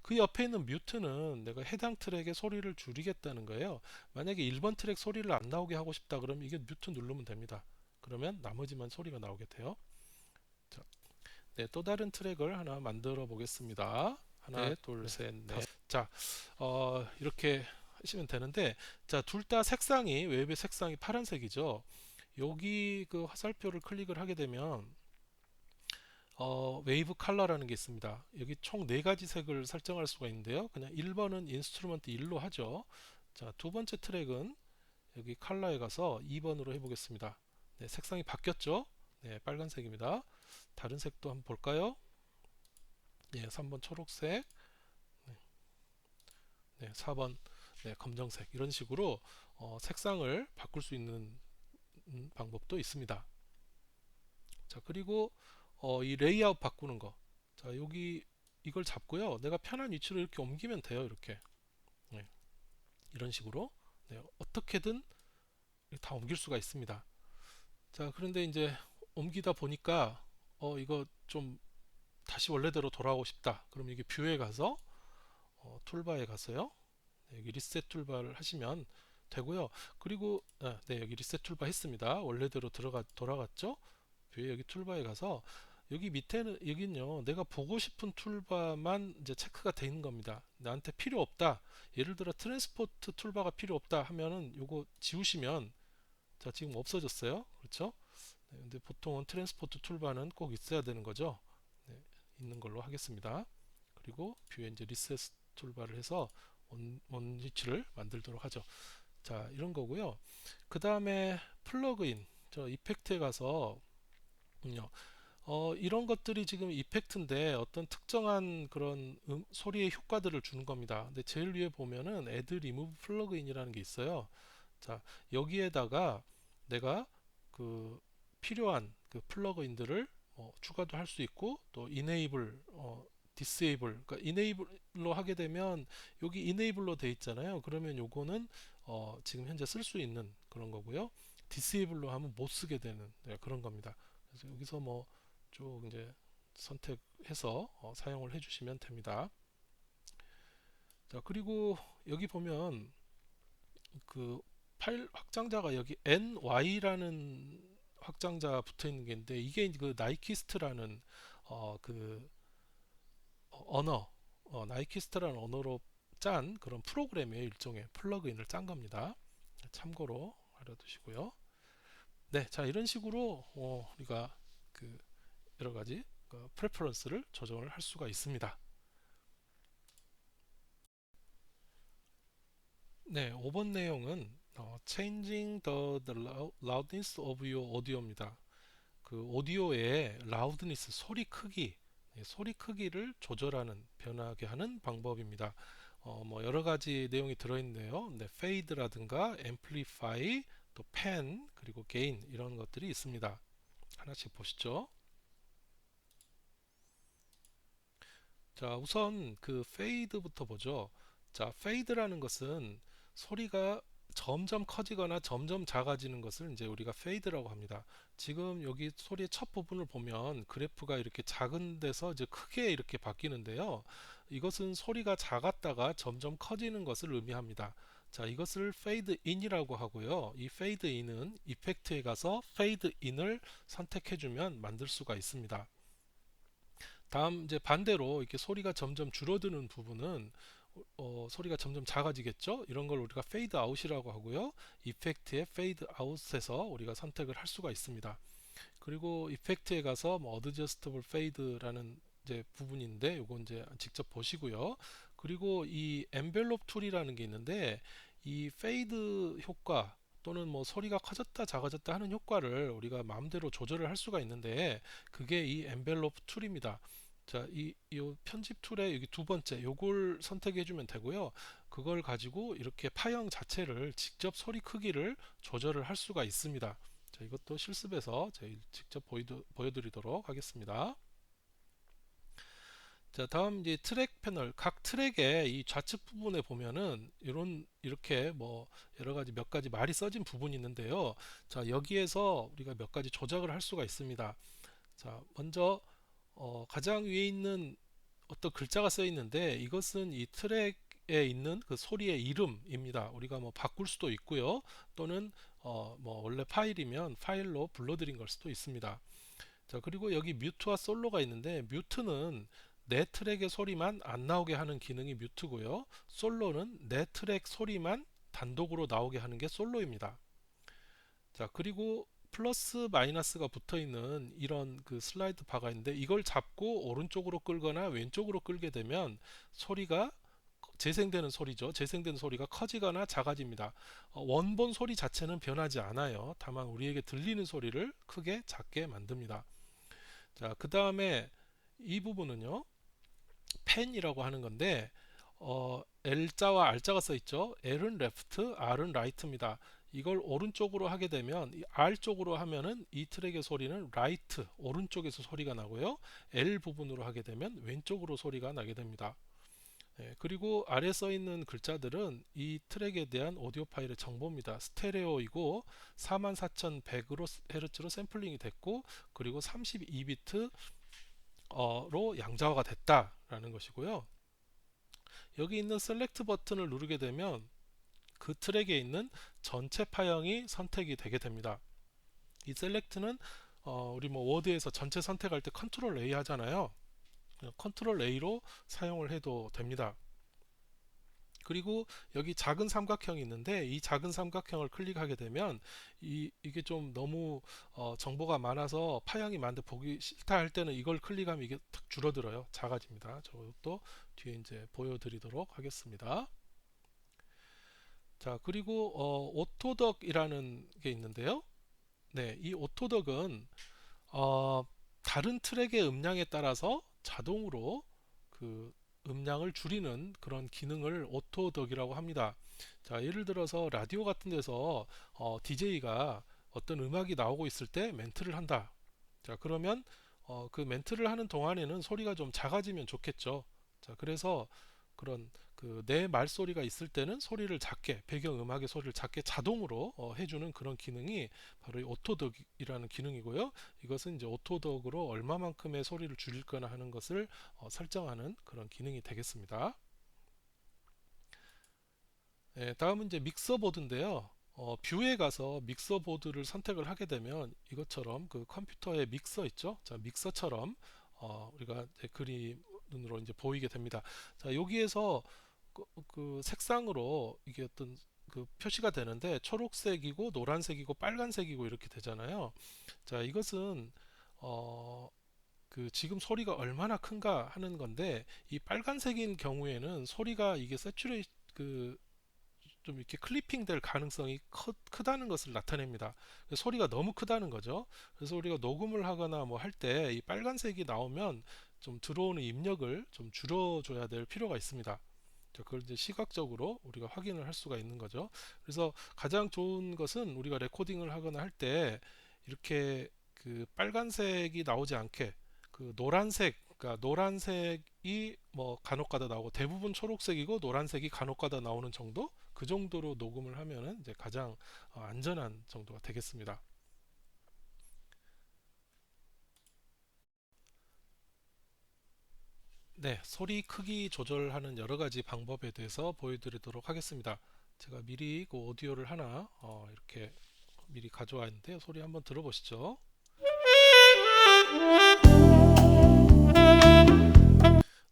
그 옆에 있는 뮤트는 내가 해당 트랙의 소리를 줄이겠다는 거예요. 만약에 1번 트랙 소리를 안 나오게 하고 싶다 그러면 이게 뮤트 누르면 됩니다. 그러면 나머지만 소리가 나오게 돼요. 자, 네, 또 다른 트랙을 하나 만들어 보겠습니다. 하나, 네, 둘, 네, 셋, 넷. 다섯. 자, 이렇게 하시면 되는데, 자, 둘 다 색상이, 웹의 색상이 파란색이죠. 여기 그 화살표를 클릭을 하게 되면 웨이브 컬러라는 게 있습니다. 여기 총 네 가지 색을 설정할 수가 있는데요. 그냥 1번은 인스트루먼트 1로 하죠. 자, 두 번째 트랙은 여기 컬러에 가서 2번으로 해보겠습니다. 네, 색상이 바뀌었죠? 네, 빨간색입니다. 다른 색도 한번 볼까요? 네, 3번 초록색, 네, 네, 4번 네, 검정색 이런 식으로 색상을 바꿀 수 있는 방법도 있습니다. 자, 그리고 이 레이아웃 바꾸는 거. 자, 여기 이걸 잡고요. 내가 편한 위치로 이렇게 옮기면 돼요. 이렇게. 네, 이런 식으로. 네, 어떻게든 다 옮길 수가 있습니다. 자, 그런데 이제 옮기다 보니까 이거 좀 다시 원래대로 돌아오고 싶다. 그럼 이게 뷰에 가서 툴바에 가서요. 네, 여기 리셋 툴바를 하시면 되고요. 그리고 네, 여기 리셋 툴바 했습니다. 원래대로 돌아갔죠? 뷰에 여기 툴바에 가서 여기 밑에는 여기는요 내가 보고 싶은 툴바만 이제 체크가 돼 있는 겁니다. 나한테 필요 없다, 예를 들어 트랜스포트 툴바가 필요 없다 하면은 요거 지우시면 자 지금 없어졌어요. 그렇죠? 네, 근데 보통은 트랜스포트 툴바는 꼭 있어야 되는 거죠. 네, 있는 걸로 하겠습니다. 그리고 뷰에 이제 리셋 툴바를 해서 원위치를 만들도록 하죠. 자, 이런 거고요. 그 다음에 플러그인 저 이펙트에 가서 이런 것들이 지금 이펙트인데 어떤 특정한 그런 소리의 효과들을 주는 겁니다. 근데 제일 위에 보면은 Add Remove 플러그인이라는 게 있어요. 자, 여기에다가 내가 그 필요한 그 플러그인들을 추가도 할 수 있고 또 Enable, Disable, 그러니까 Enable로 하게 되면 여기 Enable로 돼 있잖아요. 그러면 요거는 지금 현재 쓸 수 있는 그런 거고요. Disable로 하면 못 쓰게 되는 네, 그런 겁니다. 그래서 여기서 뭐 쭉 이제 선택해서 사용을 해주시면 됩니다. 자, 그리고 여기 보면 그 파일 확장자가 여기 NY라는 확장자 붙어 있는 게 있는데 이게 그 나이키스트라는 그 언어, 나이키스트라는 언어로 짠 그런 프로그램의 일종의 플러그인을 짠 겁니다. 참고로 알아두시고요. 네, 자 이런 식으로 우리가 그 여러 가지 프레퍼런스를 조정을 할 수가 있습니다. 네, 5번 내용은 Changing the loudness of your audio입니다. 그 오디오의 loudness, 소리 크기, 소리 크기를 조절하는, 변하게 하는 방법입니다. 뭐 여러 가지 내용이 들어있네요. 네, fade라든가 amplify, 또 pan, 그리고 gain 이런 것들이 있습니다. 하나씩 보시죠. 자, 우선 그 fade부터 보죠. 자, fade라는 것은 소리가 점점 커지거나 점점 작아지는 것을 이제 우리가 fade라고 합니다. 지금 여기 소리의 첫 부분을 보면 그래프가 이렇게 작은 데서 이제 크게 이렇게 바뀌는데요. 이것은 소리가 작았다가 점점 커지는 것을 의미합니다. 자, 이것을 fade in이라고 하고요. 이 fade in은 이펙트에 가서 fade in을 선택해주면 만들 수가 있습니다. 다음 이제 반대로 이렇게 소리가 점점 줄어드는 부분은 소리가 점점 작아지겠죠. 이런 걸 우리가 페이드 아웃이라고 하고요. 이펙트의 페이드 아웃에서 우리가 선택을 할 수가 있습니다. 그리고 이펙트에 가서 뭐 어드저스터블 페이드라는 이제 부분인데 요거 이제 직접 보시고요. 그리고 이 엔벨롭 툴이라는 게 있는데 이 페이드 효과 또는 뭐 소리가 커졌다 작아졌다 하는 효과를 우리가 마음대로 조절을 할 수가 있는데 그게 이 엔벨롭 툴입니다. 자, 이 편집 툴의 여기 두 번째 요걸 선택해 주면 되고요. 그걸 가지고 이렇게 파형 자체를 직접 소리 크기를 조절을 할 수가 있습니다. 자, 이것도 실습에서 저희 직접 보여드리도록 하겠습니다. 자, 다음 이제 트랙 패널, 각 트랙의 이 좌측 부분에 보면은 이렇게 뭐 여러 가지 몇 가지 말이 써진 부분이 있는데요. 자, 여기에서 우리가 몇 가지 조작을 할 수가 있습니다. 자, 먼저 가장 위에 있는 어떤 글자가 써 있는데 이것은 이 트랙에 있는 그 소리의 이름입니다. 우리가 뭐 바꿀 수도 있고요. 또는 뭐 원래 파일이면 파일로 불러들인 걸 수도 있습니다. 자, 그리고 여기 뮤트와 솔로가 있는데 뮤트는 내 트랙의 소리만 안 나오게 하는 기능이 뮤트고요. 솔로는 내 트랙 소리만 단독으로 나오게 하는 게 솔로입니다. 자, 그리고 플러스 마이너스가 붙어 있는 이런 그 슬라이드 바가 있는데 이걸 잡고 오른쪽으로 끌거나 왼쪽으로 끌게 되면 소리가 재생되는 소리죠. 재생되는 소리가 커지거나 작아집니다. 원본 소리 자체는 변하지 않아요. 다만 우리에게 들리는 소리를 크게 작게 만듭니다. 자, 그 다음에 이 부분은요, 펜이라고 하는 건데, L자와 R자가 써 있죠. L은 레프트, R은 라이트입니다. 이걸 오른쪽으로 하게 되면 이 R 쪽으로 하면은 이 트랙의 소리는 라이트, 오른쪽에서 소리가 나고요. L 부분으로 하게 되면 왼쪽으로 소리가 나게 됩니다. 그리고 아래 써 있는 글자들은 이 트랙에 대한 오디오 파일의 정보입니다. 스테레오이고 44,100Hz로 샘플링이 됐고 그리고 32비트 로 양자화가 됐다라는 것이고요. 여기 있는 셀렉트 버튼을 누르게 되면 그 트랙에 있는 전체 파형이 선택이 되게 됩니다. 이 셀렉트는 우리 뭐 워드에서 전체 선택할 때 컨트롤 A 하잖아요. 컨트롤 A로 사용을 해도 됩니다. 그리고 여기 작은 삼각형이 있는데 이 작은 삼각형을 클릭하게 되면 이게 좀 너무 정보가 많아서 파형이 많은데 보기 싫다 할 때는 이걸 클릭하면 이게 탁 줄어들어요. 작아집니다. 저것도 뒤에 이제 보여드리도록 하겠습니다. 자, 그리고 오토덕이라는 게 있는데요. 네, 이 오토덕은 어, 다른 트랙의 음량에 따라서 자동으로 그 음량을 줄이는 그런 기능을 오토덕이라고 합니다. 자, 예를 들어서 라디오 같은 데서 DJ가 어떤 음악이 나오고 있을 때 멘트를 한다. 자, 그러면 그 멘트를 하는 동안에는 소리가 좀 작아지면 좋겠죠. 자, 그래서 그런 그 내 말소리가 있을 때는 소리를 작게, 배경 음악의 소리를 작게 자동으로 해주는 그런 기능이 바로 이 오토덕이라는 기능이고요. 이것은 이제 오토덕으로 얼마만큼의 소리를 줄일 거나 하는 것을 설정하는 그런 기능이 되겠습니다. 다음은 이제 믹서 보드인데요. 뷰에 가서 믹서 보드를 선택을 하게 되면 이것처럼 그 컴퓨터의 믹서 있죠? 자, 믹서처럼 우리가 이제 그림으로 이제 보이게 됩니다. 자, 여기에서 그 색상으로 이게 어떤 그 표시가 되는데 초록색이고 노란색이고 빨간색이고 이렇게 되잖아요. 자, 이것은 어, 그 지금 소리가 얼마나 큰가 하는 건데 이 빨간색인 경우에는 소리가 이게 세츄레이 그 좀 이렇게 클리핑 될 가능성이 크다는 것을 나타냅니다. 소리가 너무 크다는 거죠. 그래서 우리가 녹음을 하거나 뭐 할 때 이 빨간색이 나오면 좀 들어오는 입력을 좀 줄여줘야 될 필요가 있습니다. 그걸 이제 시각적으로 우리가 확인을 할 수가 있는 거죠. 그래서 가장 좋은 것은 우리가 레코딩을 하거나 할 때 이렇게 그 빨간색이 나오지 않게 그 노란색, 그러니까 노란색이 뭐 간혹가다 나오고 대부분 초록색이고 노란색이 간혹가다 나오는 정도, 그 정도로 녹음을 하면은 이제 가장 안전한 정도가 되겠습니다. 네, 소리 크기 조절하는 여러 가지 방법에 대해서 보여드리도록 하겠습니다. 제가 미리 그 오디오를 하나 이렇게 미리 가져와 있는데 소리 한번 들어보시죠.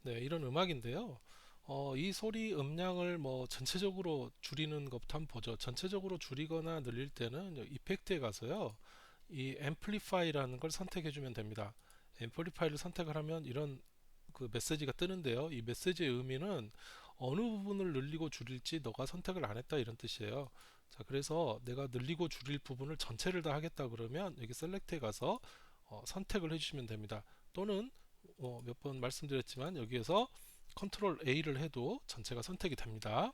네, 이런 음악인데요. 이 소리 음량을 뭐 전체적으로 줄이는 것부터 한번 보죠. 전체적으로 줄이거나 늘릴 때는 이펙트에 가서요. 이 앰플리파이라는 걸 선택해 주면 됩니다. 앰플리파이를 선택을 하면 이런 그 메시지가 뜨는데요. 이 메시지의 의미는 어느 부분을 늘리고 줄일지 너가 선택을 안 했다 이런 뜻이에요. 자, 그래서 내가 늘리고 줄일 부분을 전체를 다 하겠다 그러면 여기 셀렉트에 가서 선택을 해주시면 됩니다. 또는 몇 번 말씀드렸지만 여기에서 컨트롤 A를 해도 전체가 선택이 됩니다.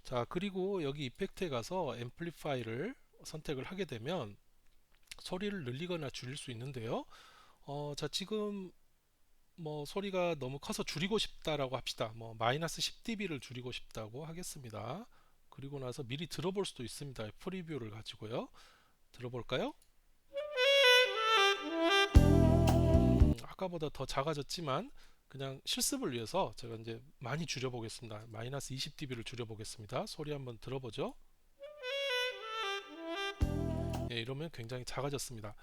자, 그리고 여기 이펙트에 가서 앰플리파이를 선택을 하게 되면 소리를 늘리거나 줄일 수 있는데요. 자, 지금 뭐 소리가 너무 커서 줄이고 싶다라고 합시다. 뭐 마이너스 10dB를 줄이고 싶다고 하겠습니다. 그리고 나서 미리 들어볼 수도 있습니다. 프리뷰를 가지고요. 들어볼까요? 아까보다 더 작아졌지만 그냥 실습을 위해서 제가 이제 많이 줄여 보겠습니다. 마이너스 20dB를 줄여 보겠습니다. 소리 한번 들어보죠. 예, 이러면 굉장히 작아졌습니다.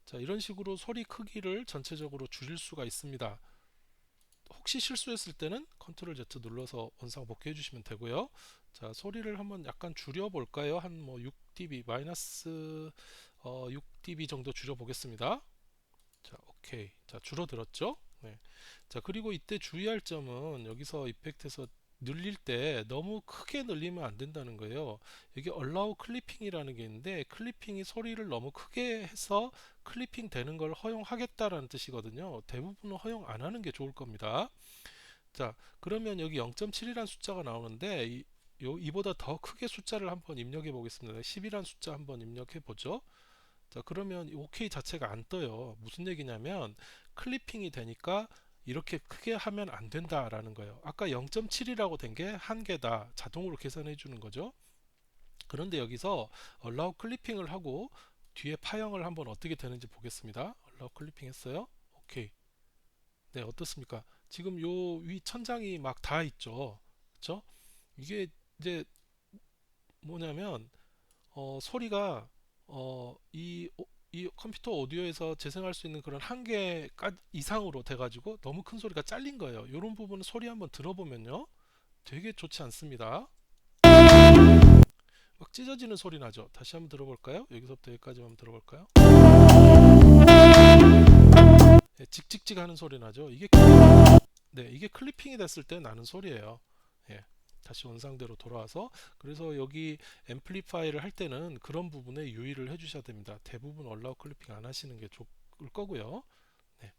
자, 이런 식으로 소리 크기를 전체적으로 줄일 수가 있습니다. 혹시 실수했을 때는 컨트롤 Z 눌러서 원상 복귀해 주시면 되고요. 자, 소리를 한번 약간 줄여 볼까요? 한 뭐 6dB 마이너스 6dB 정도 줄여 보겠습니다. 자, 오케이. 자, 줄어들었죠? 네. 자, 그리고 이때 주의할 점은 여기서 이펙트에서 늘릴 때 너무 크게 늘리면 안 된다는 거예요. 여기 allow clipping이라는 게 있는데 클리핑이 소리를 너무 크게 해서 클리핑 되는 걸 허용하겠다라는 뜻이거든요. 대부분은 허용 안 하는 게 좋을 겁니다. 자, 그러면 여기 0.7이라는 숫자가 나오는데 이보다 더 크게 숫자를 한번 입력해 보겠습니다. 10이라는 숫자 한번 입력해 보죠. 자, 그러면 이 OK 자체가 안 떠요. 무슨 얘기냐면 클리핑이 되니까 이렇게 크게 하면 안 된다라는 거예요. 아까 0.7이라고 된 게 한계다. 자동으로 계산해 주는 거죠. 그런데 여기서 allow 클리핑을 하고 뒤에 파형을 한번 어떻게 되는지 보겠습니다. allow 클리핑 했어요. 오케이. 네, 어떻습니까? 지금 요 위 천장이 막 다 있죠. 그렇죠? 이게 이제 뭐냐면 소리가 이 컴퓨터 오디오에서 재생할 수 있는 그런 한계 이상으로 돼가지고 너무 큰 소리가 잘린 거예요. 이런 부분은 소리 한번 들어보면요, 되게 좋지 않습니다. 막 찢어지는 소리 나죠. 다시 한번 들어볼까요? 여기서부터 여기까지 한번 들어볼까요? 네, 직직직하는 소리 나죠. 이게 클리핑이 됐을 때 나는 소리예요. 예. 다시 원상대로 돌아와서 그래서 여기 앰플리파이를 할 때는 그런 부분에 유의를 해주셔야 됩니다. 대부분 얼라우 클리핑 안 하시는 게 좋을 거고요. 네.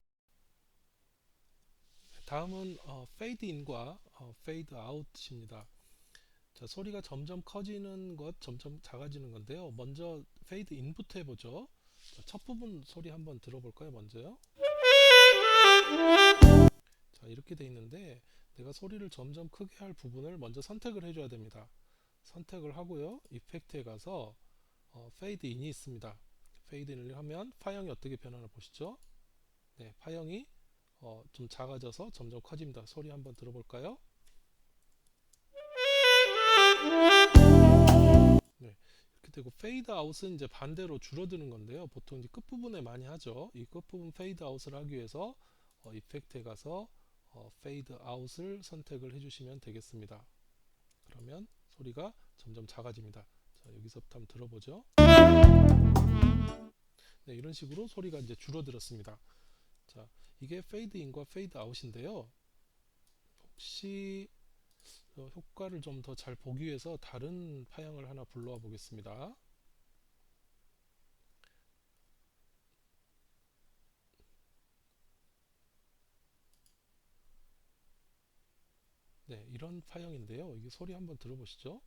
다음은 페이드 인과 페이드 아웃입니다. 자, 소리가 점점 커지는 것, 점점 작아지는 건데요. 먼저 페이드 인부터 해보죠. 자, 첫 부분 소리 한번 들어볼까요? 먼저요. 자, 이렇게 돼 있는데 내가 소리를 점점 크게 할 부분을 먼저 선택을 해줘야 됩니다. 선택을 하고요. 이펙트에 가서 페이드 인이 있습니다. 페이드 인을 하면 파형이 어떻게 변하나 보시죠. 네, 파형이 좀 작아져서 점점 커집니다. 소리 한번 들어볼까요? 네, 이렇게 되고 페이드 아웃은 이제 반대로 줄어드는 건데요. 보통 이제 끝부분에 많이 하죠. 이 끝부분 페이드 아웃을 하기 위해서 이펙트에 가서 페이드 아웃을 선택을 해주시면 되겠습니다. 그러면 소리가 점점 작아집니다. 자, 여기서부터 한번 들어보죠. 네, 이런 식으로 소리가 이제 줄어들었습니다. 자, 이게 페이드 인과 페이드 아웃인데요. 혹시 효과를 좀 더 잘 보기 위해서 다른 파형을 하나 불러와 보겠습니다. 네, 이런 파형인데요. 이게 소리 한번 들어보시죠.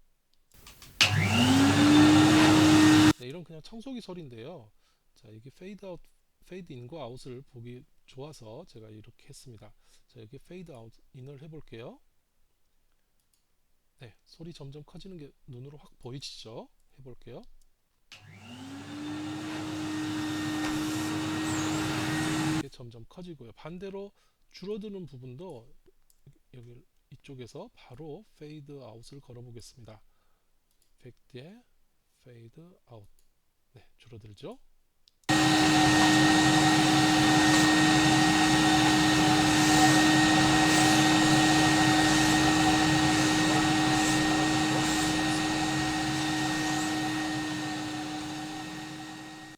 네, 이런 그냥 청소기 소리인데요. 자, 이게 페이드 아웃, 페이드 인과 아웃을 보기 좋아서 제가 이렇게 했습니다. 자, 여기 페이드 아웃 인을 해볼게요. 네, 소리 점점 커지는 게 눈으로 확 보이시죠? 해볼게요. 이게 점점 커지고요. 반대로 줄어드는 부분도 여기 이쪽에서 바로 페이드 아웃을 걸어 보겠습니다. 이펙트에 페이드 아웃. 네, 줄어들죠?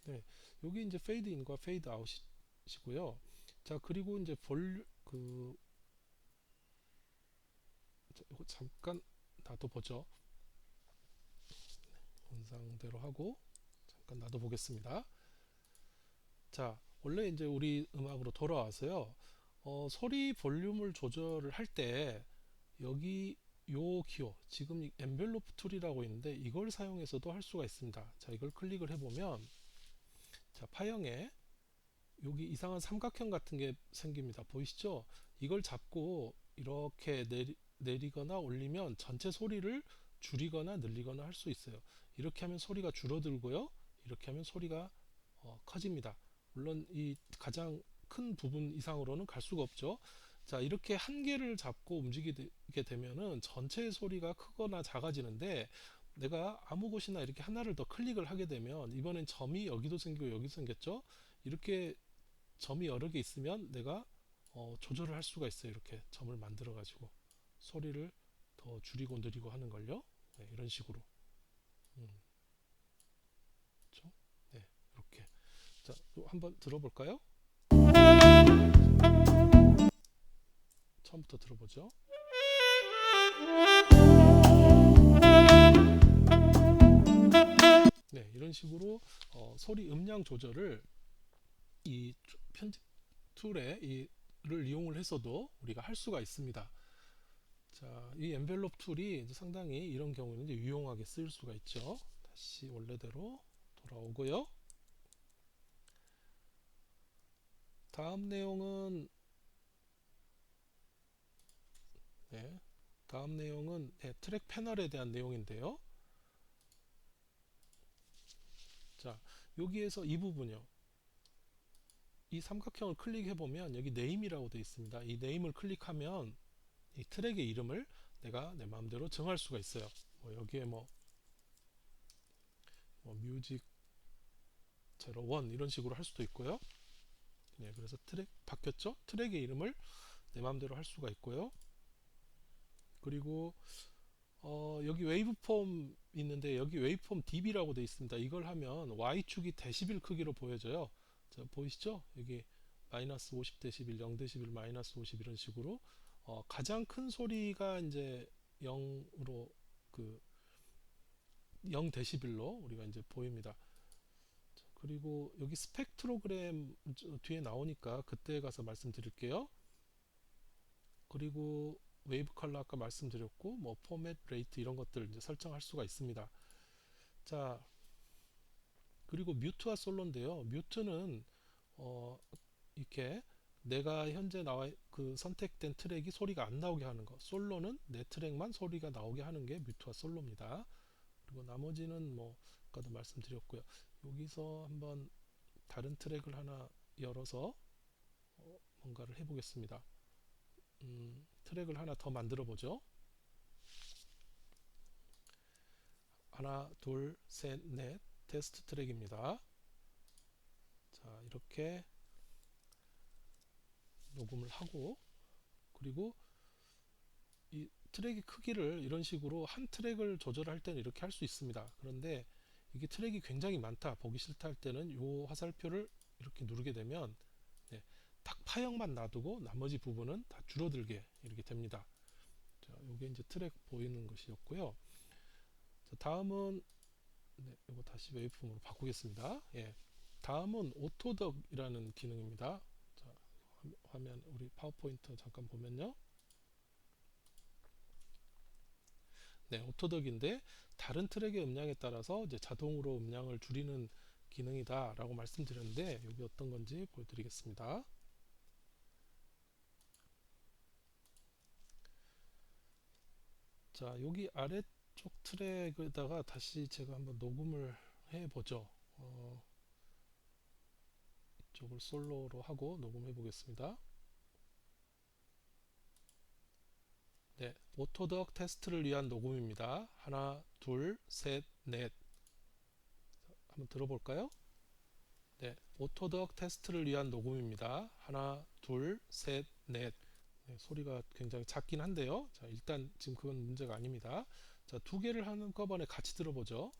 네, 여기 이제 페이드 인과 페이드 아웃이고요. 자, 그리고 이제 잠깐 놔둬보죠. 원상대로 하고 잠깐 놔둬보겠습니다. 자, 원래 이제 우리 음악으로 돌아와서요. 소리 볼륨을 조절을 할 때 여기 요 기호, 지금 이 엔벨로프 툴이라고 있는데 이걸 사용해서도 할 수가 있습니다. 자, 이걸 클릭을 해보면 자, 파형에 여기 이상한 삼각형 같은 게 생깁니다. 보이시죠? 이걸 잡고 이렇게 내리거나 올리면 전체 소리를 줄이거나 늘리거나 할 수 있어요. 이렇게 하면 소리가 줄어들고요. 이렇게 하면 소리가 커집니다. 물론 이 가장 큰 부분 이상으로는 갈 수가 없죠. 자, 이렇게 한 개를 잡고 움직이게 되면은 전체의 소리가 크거나 작아지는데, 내가 아무 곳이나 이렇게 하나를 더 클릭을 하게 되면 이번엔 점이 여기도 생기고 여기도 생겼죠. 이렇게 점이 여러 개 있으면 내가 조절을 할 수가 있어요. 이렇게 점을 만들어 가지고 소리를 더 줄이고 느리고 하는 걸요. 네, 이런 식으로. 음, 그렇죠? 네, 이렇게. 자, 한번 들어볼까요? 처음부터 들어보죠. 네, 이런 식으로 소리 음량 조절을 이 편집 툴에 이를 이용을 해서도 우리가 할 수가 있습니다. 자, 이 엔벨롭 툴이 이제 상당히 이런 경우에는 이제 유용하게 쓰일 수가 있죠. 다시 원래대로 돌아오고요. 다음 내용은 네, 다음 내용은 트랙 패널에 대한 내용인데요. 자, 여기에서 이 부분이요. 이 삼각형을 클릭해 보면 여기 네임이라고 되어 있습니다. 이 네임을 클릭하면 이 트랙의 이름을 내가 내 마음대로 정할 수가 있어요. 뭐 여기에 뭐 뮤직 01 이런 식으로 할 수도 있고요. 네, 그래서 트랙 바뀌었죠? 트랙의 이름을 내 마음대로 할 수가 있고요. 그리고 여기 웨이브폼 있는데 여기 웨이브폼 dB라고 되어 있습니다. 이걸 하면 Y축이 데시빌 크기로 보여져요. 자, 보이시죠? 여기 마이너스 50데시빌, 0데시빌, 마이너스 50 이런 식으로 가장 큰 소리가 이제 0으로 그 0데시빌로 우리가 이제 보입니다. 자, 그리고 여기 스펙트로그램 뒤에 나오니까 그때 가서 말씀드릴게요. 그리고 웨이브 컬러 아까 말씀드렸고 뭐 포맷 레이트 이런 것들 이제 설정할 수가 있습니다. 자, 그리고 뮤트와 솔로인데요. 뮤트는 이렇게 내가 현재 나와 그 선택된 트랙이 소리가 안 나오게 하는 거. 솔로는 내 트랙만 소리가 나오게 하는 게 뮤트와 솔로입니다. 그리고 나머지는 뭐 아까도 말씀드렸고요. 여기서 한번 다른 트랙을 하나 열어서 뭔가를 해보겠습니다. 트랙을 하나 더 만들어 보죠. 하나, 둘, 셋, 넷 테스트 트랙입니다. 자, 이렇게 녹음을 하고, 그리고 이 트랙의 크기를 이런 식으로 한 트랙을 조절할 때는 이렇게 할 수 있습니다. 그런데 이게 트랙이 굉장히 많다, 보기 싫다 할 때는 이 화살표를 이렇게 누르게 되면 네, 딱 파형만 놔두고 나머지 부분은 다 줄어들게 이렇게 됩니다. 자, 이게 이제 트랙 보이는 것이었고요. 자, 다음은 네, 이거 다시 웨이브폼으로 바꾸겠습니다. 예. 다음은 오토덕이라는 기능입니다. 자, 화면 우리 파워포인트 잠깐 보면요. 네, 오토덕인데 다른 트랙의 음량에 따라서 이제 자동으로 음량을 줄이는 기능이다라고 말씀드렸는데 여기 어떤 건지 보여드리겠습니다. 자, 여기 아래쪽 트랙에다가 다시 제가 한번 녹음을 해보죠. 이쪽을 솔로로 하고 녹음해 보겠습니다. 네, 오토덕 테스트를 위한 녹음입니다. 하나, 둘, 셋, 넷. 한번 들어볼까요? 네, 오토덕 테스트를 위한 녹음입니다. 하나, 둘, 셋, 넷. 네, 소리가 굉장히 작긴 한데요. 자, 일단 지금 그건 문제가 아닙니다. 자, 두 개를 한꺼번에 같이 들어보죠.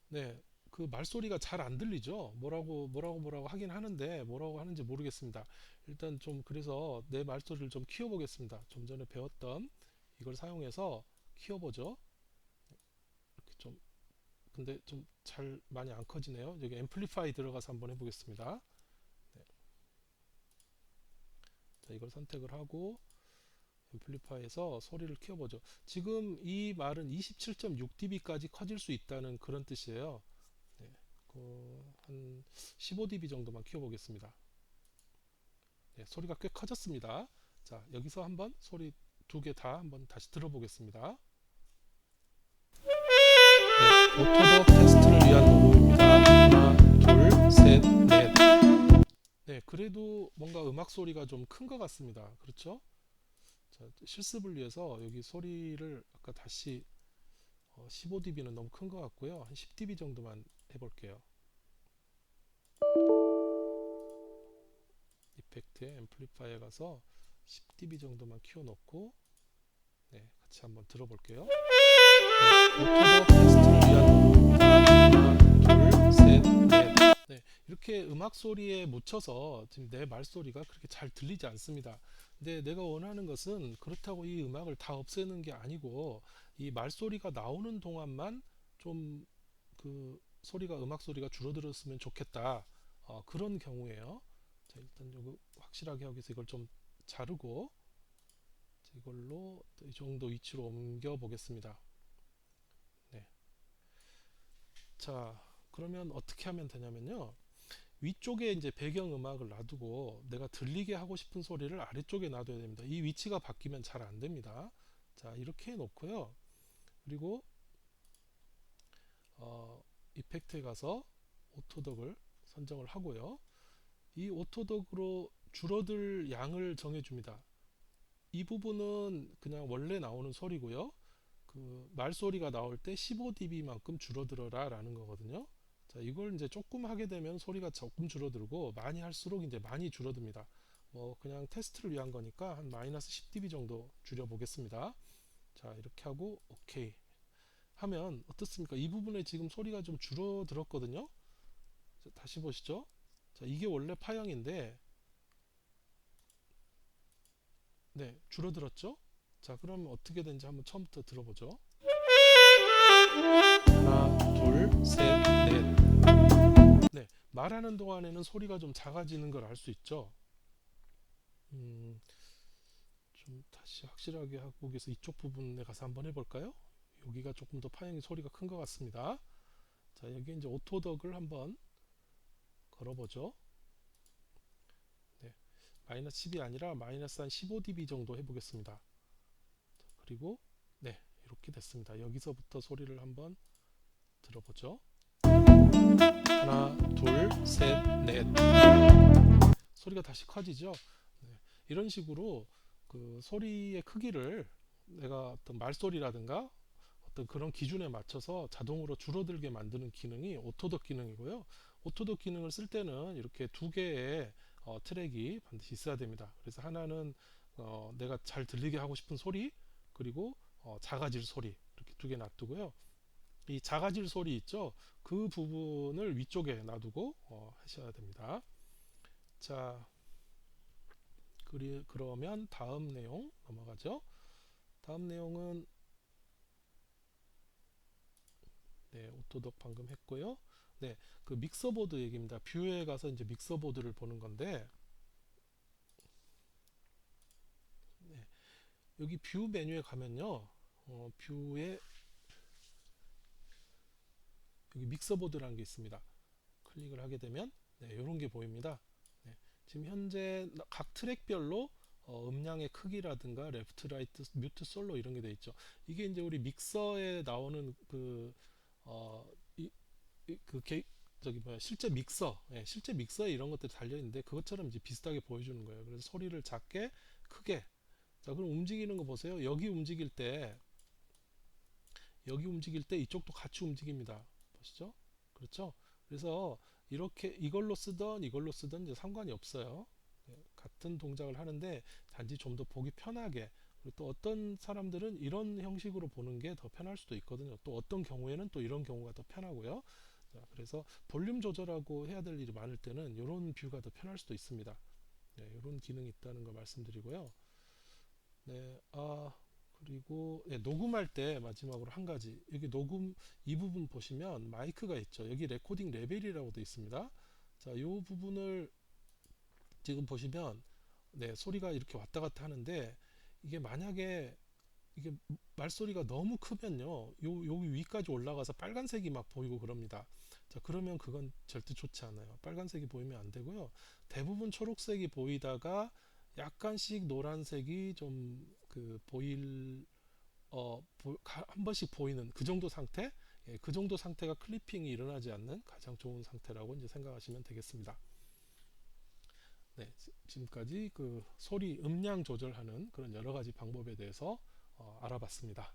네, 그 말소리가 잘 안 들리죠. 뭐라고 하긴 하는데 뭐라고 하는지 모르겠습니다. 일단 좀 그래서 내 말소리를 좀 키워보겠습니다. 좀 전에 배웠던 이걸 사용해서 키워보죠. 이렇게 좀 근데 좀 잘 많이 안 커지네요. 여기 앰플리파이 들어가서 한번 해보겠습니다. 네. 자, 이걸 선택을 하고 앰플리파이에서 소리를 키워보죠. 지금 이 말은 27.6dB까지 커질 수 있다는 그런 뜻이에요. 네, 한 15dB 정도만 키워보겠습니다. 네, 소리가 꽤 커졌습니다. 자, 여기서 한번 소리 두 개 다 한번 다시 들어보겠습니다. 네, 오토덕 테스트를 위한 녹음입니다. 하나, 둘, 셋, 넷. 네, 그래도 뭔가 음악 소리가 좀 큰 것 같습니다. 그렇죠? 자, 실습을 위해서 여기 소리를 아까 다시 15dB는 너무 큰 것 같고요. 한 10dB 정도만 해볼게요. 이펙트에 앰플리파이에 가서 10dB 정도만 키워놓고 네, 같이 한번 들어볼게요. 네, 오토더 테스트를 위한 녹음입니다. 하나, 둘, 셋, 넷. 네, 이렇게 음악 소리에 묻혀서 지금 내 말소리가 그렇게 잘 들리지 않습니다. 근데 내가 원하는 것은 그렇다고 이 음악을 다 없애는 게 아니고 이 말소리가 나오는 동안만 좀 그 소리가 음악 소리가 줄어들었으면 좋겠다. 그런 경우에요. 자, 일단 요거 확실하게 하기 위해서 이걸 좀 자르고 이걸로 이 정도 위치로 옮겨 보겠습니다. 네. 자, 그러면 어떻게 하면 되냐면요. 위쪽에 이제 배경 음악을 놔두고 내가 들리게 하고 싶은 소리를 아래쪽에 놔둬야 됩니다. 이 위치가 바뀌면 잘 안 됩니다. 자, 이렇게 해 놓고요. 그리고 이펙트에 가서 오토덕을 선정을 하고요. 이 오토덕으로 줄어들 양을 정해 줍니다. 이 부분은 그냥 원래 나오는 소리고요. 그 말소리가 나올 때 15dB만큼 줄어들어라 라는 거거든요. 자, 이걸 이제 조금 하게 되면 소리가 조금 줄어들고 많이 할수록 이제 많이 줄어듭니다. 뭐 그냥 테스트를 위한 거니까 한 마이너스 10dB 정도 줄여 보겠습니다. 자, 이렇게 하고 오케이 하면 어떻습니까? 이 부분에 지금 소리가 좀 줄어들었거든요. 자, 다시 보시죠. 자, 이게 원래 파형인데 네, 줄어들었죠? 자, 그럼 어떻게 되는지 한번 처음부터 들어보죠. 하나, 둘, 셋, 넷. 네, 말하는 동안에는 소리가 좀 작아지는 걸 알 수 있죠. 음, 좀 다시 확실하게 하기 위해서 이쪽 부분에 가서 한번 해볼까요? 여기가 조금 더 파형이 소리가 큰 것 같습니다. 자, 여기 이제 오토덕을 한번 걸어보죠. 네, 마이너스 10이 아니라 마이너스 한 15dB 정도 해보겠습니다. 자, 그리고 네, 이렇게 됐습니다. 여기서부터 소리를 한번 들어보죠. 하나, 둘, 셋, 넷. 소리가 다시 커지죠. 네, 이런 식으로 그 소리의 크기를 내가 어떤 말소리라든가 어떤 그런 기준에 맞춰서 자동으로 줄어들게 만드는 기능이 오토덕 기능이고요. 오토덕 기능을 쓸 때는 이렇게 두 개의 트랙이 반드시 있어야 됩니다. 그래서 하나는 내가 잘 들리게 하고 싶은 소리, 그리고 작아질 소리, 이렇게 두 개 놔두고요. 이 작아질 소리 있죠? 그 부분을 위쪽에 놔두고 하셔야 됩니다. 자, 그러면 다음 내용 넘어가죠. 다음 내용은 네, 오토독 방금 했고요. 네, 그 믹서보드 얘기입니다. 뷰에 가서 이제 믹서보드를 보는 건데, 네, 여기 뷰 메뉴에 가면요, 뷰에 여기 믹서보드라는 게 있습니다. 클릭을 하게 되면 네, 이런 게 보입니다. 네, 지금 현재 각 트랙별로 음량의 크기라든가 레프트, 라이트, 뮤트, 솔로 이런 게 돼 있죠. 이게 이제 우리 믹서에 나오는 그 어, 이, 그 저기 뭐야 실제 믹서, 예, 실제 믹서에 이런 것들이 달려 있는데 그것처럼 이제 비슷하게 보여주는 거예요. 그래서 소리를 작게, 크게. 자, 그럼 움직이는 거 보세요. 여기 움직일 때 이쪽도 같이 움직입니다. 보시죠? 그렇죠? 그래서 이렇게 이걸로 쓰던 이제 상관이 없어요. 네, 같은 동작을 하는데 단지 좀 더 보기 편하게, 그리고 또 어떤 사람들은 이런 형식으로 보는 게 더 편할 수도 있거든요. 또 어떤 경우에는 또 이런 경우가 더 편하고요. 자, 그래서 볼륨 조절하고 해야 될 일이 많을 때는 이런 뷰가 더 편할 수도 있습니다. 네, 이런 기능이 있다는 거 말씀드리고요. 네, 그리고 네, 녹음할 때 마지막으로 한 가지, 여기 녹음 이 부분 보시면 마이크가 있죠. 여기 레코딩 레벨이라고 되어 있습니다. 자, 이 부분을 지금 보시면 네, 소리가 이렇게 왔다 갔다 하는데 이게 만약에 이게 말소리가 너무 크면요, 여기 위까지 올라가서 빨간색이 막 보이고 그럽니다. 자, 그러면 그건 절대 좋지 않아요. 빨간색이 보이면 안 되고요. 대부분 초록색이 보이다가 약간씩 노란색이 좀 그 보일 한 번씩 보이는 그 정도 상태, 예, 그 정도 상태가 클리핑이 일어나지 않는 가장 좋은 상태라고 이제 생각하시면 되겠습니다. 네, 지금까지 그 소리 음량 조절하는 그런 여러 가지 방법에 대해서 알아봤습니다.